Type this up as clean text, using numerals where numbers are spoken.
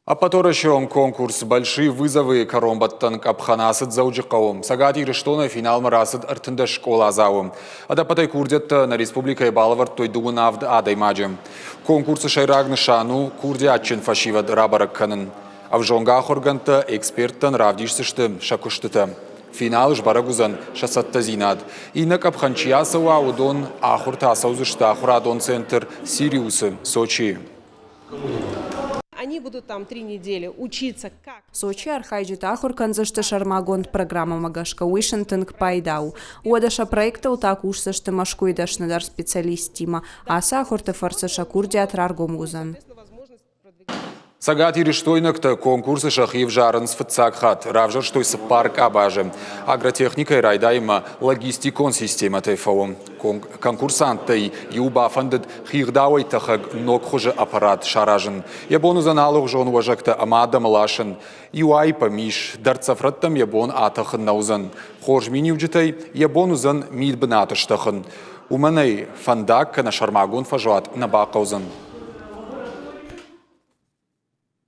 А поторощен конкурс «Большие вызовы» Коромбаттан Капханасыд заужикауым. Сагати Рештона финал марасыд артында школа азауым. Адапатай курдет на республика Балавард той дугунавд адаймаджем. Конкурсы шайрагны шану курде атчын фашивад рабаракканын. А в жонга хорганта эксперттан равдишсышты шакуштыты. Финал жбарагузан шасатта зинад. Ина Капханчиясова удон ахурта асаузышта ахурадон центр Сириусы, Сочи. Они будут там 3 недели учиться, как... Сочи архайджит ахур канзашты шармагонт программа магашка Уишентинг пайдау. Уадаша проекта утак ушсашты машкуидаш надар специалистима, а сахурты фарсаша курдиат раргомгузан. Сагати Рештойнакта конкурсы шахив жарен с фацакхат, равжар что из парк абаже. Агротехника и райдайма логистикон система ТФО. Конкурсанты юба фандет хирдауай тахаг нокхуже аппарат шаражен. Ябону заналог жон уважакта амада малашен. Юай помиш, дарцафраттам ябон атахын наузан. Хоржмини уджитай ябону зан мидбнаташтахын. Уманай фандак на шармагун фажуат на бакаузан.